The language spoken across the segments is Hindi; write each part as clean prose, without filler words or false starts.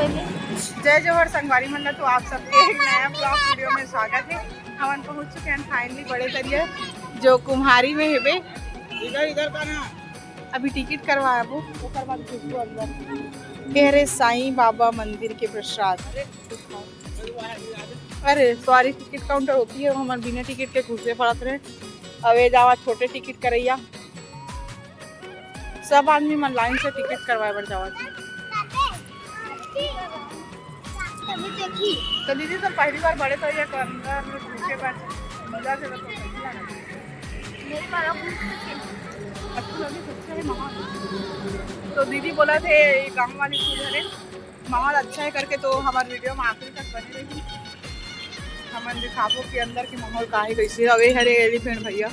जय जोहर संगवारी मंडल। तो आप सबके एक नया ब्लॉग वीडियो में स्वागत है। हम पहुंच चुके हैं फाइनली बड़े तरिया जो कुम्हारी में है। इधर का ना अभी टिकट करवाया वो अंदर। रे साईं बाबा मंदिर के प्रसाद। अरे सॉरी टिकट काउंटर होती है हमारे बिना टिकट के घुसे पड़त रहे। अवे जावा छोटे टिकट करैया सब आदमी मन लाइन से टिकट करवाए बर जावा। तो दीदी तो पहली बार बड़े तरिया के अंदर घुसे बाद मजा से तो दीदी बोला थे गाँव वाली सुधरे माहौल अच्छा है करके। तो हमारे वीडियो में आखिरी तक बने रही। हम दिखाबो कि अंदर की माहौल का है कैसे। अवे हरे एलिफेंट भैया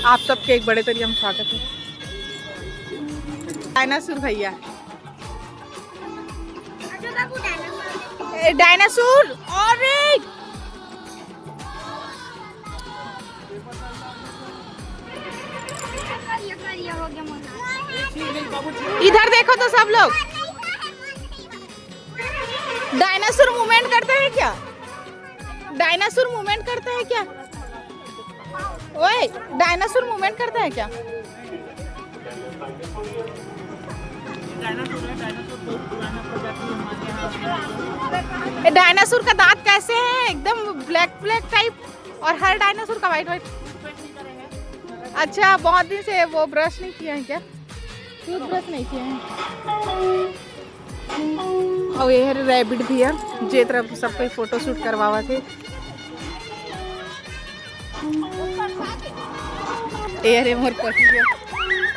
आप सबके एक बड़े तरिया में स्वागत है। डायनासोर भैया डायनासोर और इधर देखो तो सब लोग डायनासोर मूवमेंट करते हैं क्या? डायनासोर मूवमेंट करते हैं क्या? ओए डायनासोर मूवमेंट करता है क्या? डायनासोर का दांत कैसे है? एकदम ब्लैक ब्लैक टाइप और हर डायनासोर का वाइट वाइट। अच्छा बहुत दिन से वो ब्रश नहीं किया है क्या? टूथ ब्रश नहीं किया है। और ये रैबिट भी है जे तरफ सबको फोटो शूट करवावा थे। अरे मोर पति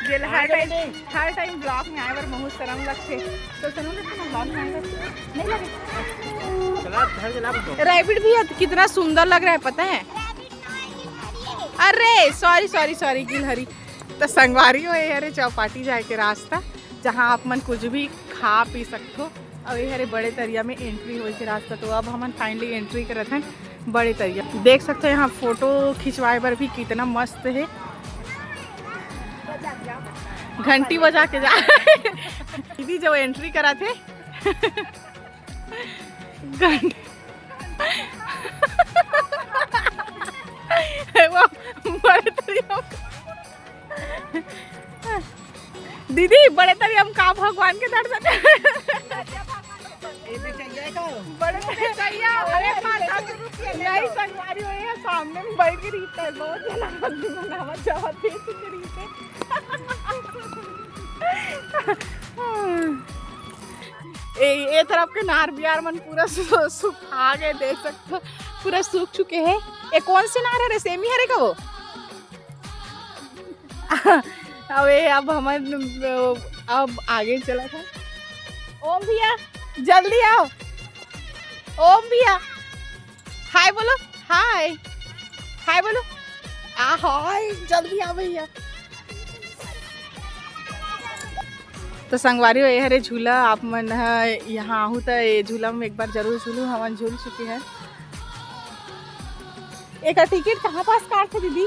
जेल हर टाइम ब्लॉग में आए बार बहुत शर्म लगते। तो सुनो ना ब्लॉग में आए नहीं लगे। रैबिट भी है कितना सुंदर लग रहा है पता है। अरे सॉरी सॉरी सॉरी गिलहरी। तो संगवारी हो अरे चौपाटी जाए के रास्ता जहाँ आप मन कुछ भी खा पी सकते हो। अब ये हरे बड़े तरिया में एंट्री हो के रास्ता। तो अब हम फाइनली एंट्री करत हैं बड़े तरिया। देख सकते हो यहाँ फोटो खिंचवाए पर भी कितना मस्त है। घंटी बजा के जा दीदी जो एंट्री करा थे घंटी वो बड़े तरिया दीदी बड़े तरिया हम का भगवान के दर्शन बड़े नहीं संगवारी हुई है सामने में बैठ के रीत है बहुत बनावत जावत थे ये तरफ के नार बिहार मन पूरा सुखा गए देख सकते हो पूरा सूख चुके हैं। ये कौन से नार है? सेमी हरे का वो अब हमारे अब आगे चला था। ओम भैया जल्दी आओ। ओम भैया हाय बोलो। हाय हाय बोलो। हाय जल्दी आओ भैया। तो संगवारी हो हरे झूला आप मन यहाँ आहू तो ये झूला में एक बार जरूर झूलू। हम झूल चुके हैं। एक टिकट कहाँ पास काट थे दीदी?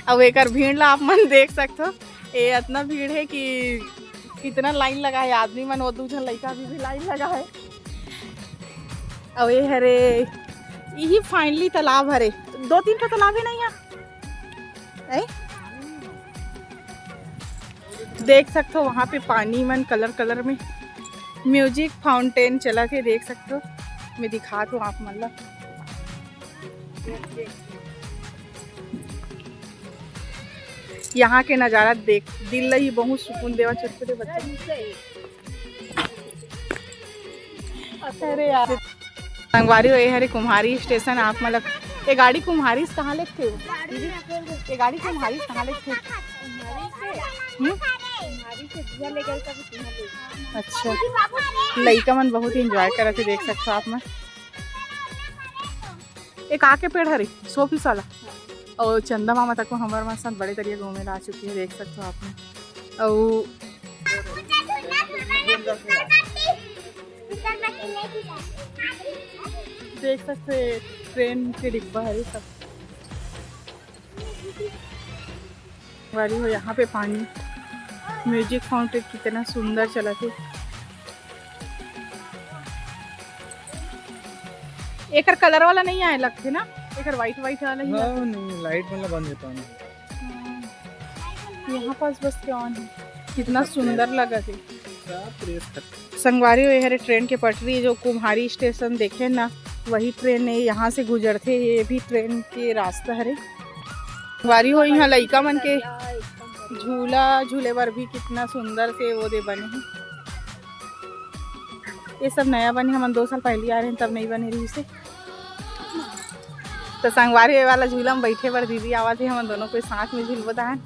अब एक भीड़ ला आप मन देख सकते हो। ये इतना भीड़ है कि कितना लाइन लगा है आदमी मन। वो दूसरा लड़का भी लाइन लगा है। अब ये हरे यही फाइनली तालाब हरे 2-3 तो तालाब है ना यहाँ। देख सकते हो वहाँ पे पानी मन कलर कलर में म्यूजिक फाउंटेन चला थे देख सकते हो। मैं दिखा दूँ आप मतलब यहाँ के नज़ारा देख दिल ही बहुत सुकून देवा। छोटे छोटे बच्चे अरे यार संगवारी हो हरे कुम्हारी स्टेशन आप मतलब ये गाड़ी कुम्हारी कहाँ लेते हो? ये गाड़ी कुम्हारी कहाँ लेते हो? अच्छा लड़का मन बहुत ही इंजॉय कर रहे थे देख सकते हो आप मन। एक आके पेड़ हरी 100 पीस वाला और चंदा मामा तक को हमारे साथ बड़े तरिया घूमे ला चुकी है देख सकते हो आपने। और देख सकते ट्रेन के डिब्बा है सब। वाली हो यहाँ पे पानी म्यूजिक फाउंटेन कितना सुंदर चला थे। एक कलर वाला नहीं आए लगते ना, एक वाइट वाइट वाला ही नहीं, लाइट मतलब बंद होता है यहाँ पास बस क्या ऑन है। कितना सुंदर लगा थे। संगवारी ये ट्रेन के पटरी जो कुम्हारी स्टेशन देखे ना, वही ट्रेन है यहाँ से गुजरते। ये भी ट्रेन के रास्ता हरे। संगवारी हो यहाँ लइका मन के झूला झूले पर भी कितना सुंदर से वो दे बने हैं। ये सब नया बने, हम 2 साल पहले आ रहे हैं तब नहीं बने रही से। तो संगवारी वाला झूला में बैठे पर दीदी आवाज है, हम दोनों को साथ में झूल बताएं।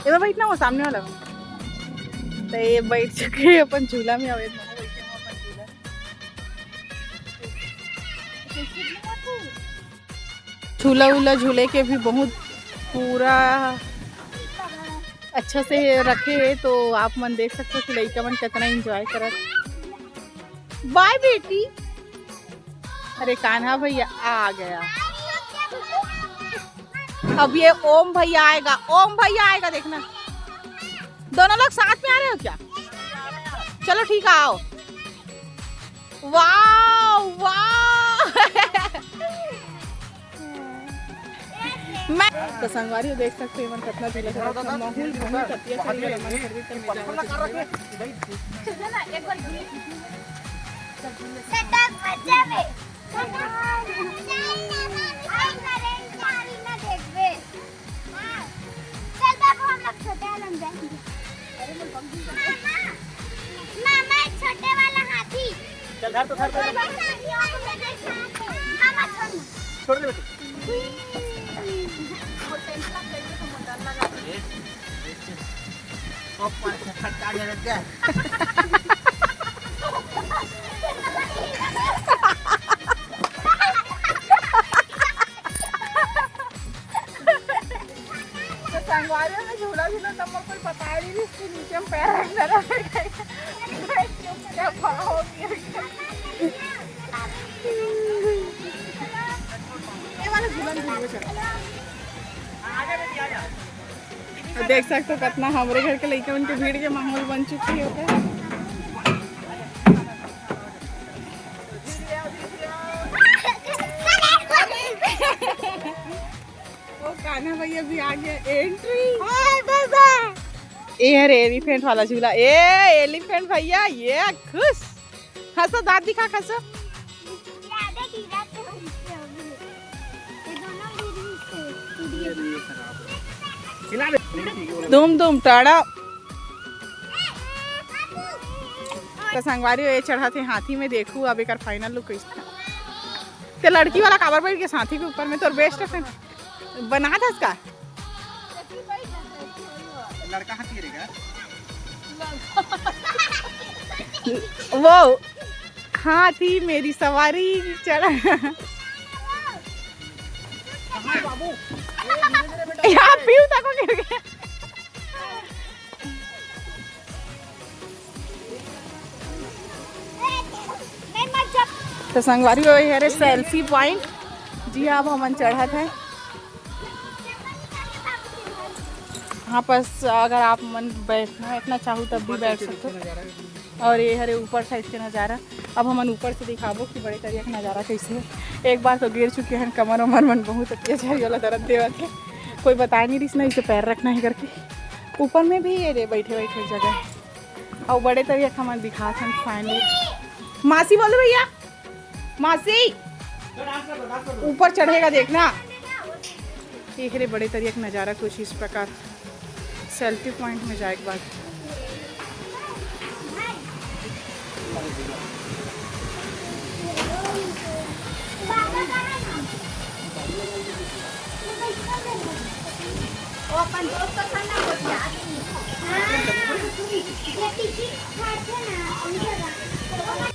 ये बैठना वो सामने वाला तो ये बैठ चुके अपन झूला में। अवैध झूला उला झूले के भी बहुत पूरा अच्छा से रखे है, तो आप मन देख सकते हो कि लड़का मन कितना एंजॉय करत। बाय बेटी। अरे कान्हा भैया आ गया। अब ये ओम भैया आएगा, ओम भैया आएगा देखना। दोनों लोग साथ में आ रहे हो क्या? चलो ठीक है आओ। वाह वाह। मैं तो संगवारी देख सकते हैं मन कितना दिल है। माहौल बहुत अच्छा चल रहा है। मन सर्विस में छोटे वाला हाथी चल घर तो घर छोड़ दे संगवारी में झूला झूला तब कोई पता ही नहीं इसके नीचे में पैर रखना रहेगा। क्या भाव हो गया। ये वाला झूला झूल चल। देख सकते हो कितना हमारे घर के लड़के उनके भीड़ के माहौल बन चुकी है। कान्हा भैया भी आ गया। एंट्री। ये है एलिफेंट वाला झूला। ए एलिफेंट भैया ये खुश। हंसो, दांत दिखा खसो। दुम दुम टाड़ा। तो संगवारी ये चढ़ा थे हाथी में। देखू अब एक फाइनल लुक कैसा। ते लड़की वाला काबर बैठ के हाथी के ऊपर में तो बेस्ट है। बना था इसका लड़का हाथी रहेगा। वो हाथी मेरी सवारी चढ़ा। यहाँ पीऊ तक गिर गया। तो संगवारी है सेल्फी पॉइंट। जी अब हम चढ़ा था यहाँ पर। अगर आप मन बैठना चाहो तब भी बैठ सकते हो। और ये हरे ऊपर साइड के नज़ारा। अब हम ऊपर से दिखाबो कि बड़े तरीके का नज़ारा कैसे है। एक बार तो गिर चुके हैं, कमर उमर मन बहुत अत्याचारी वाला दर्द देवा के कोई बता नहीं रही ना, इसे पैर रखना है करके। ऊपर में भी ये रे बैठे बैठे जगह और बड़े तरीके का मन दिखा था। फाइनली मासी बोलो भैया, मासी ऊपर चढ़ेगा देखना। एक रे बड़े तरीके का नज़ारा कुछ इस प्रकार। सेल्फी पॉइंट में जाए एक बार। अपन दोस्त का खाना हो गया। हां ये टिकट खाते ना उनका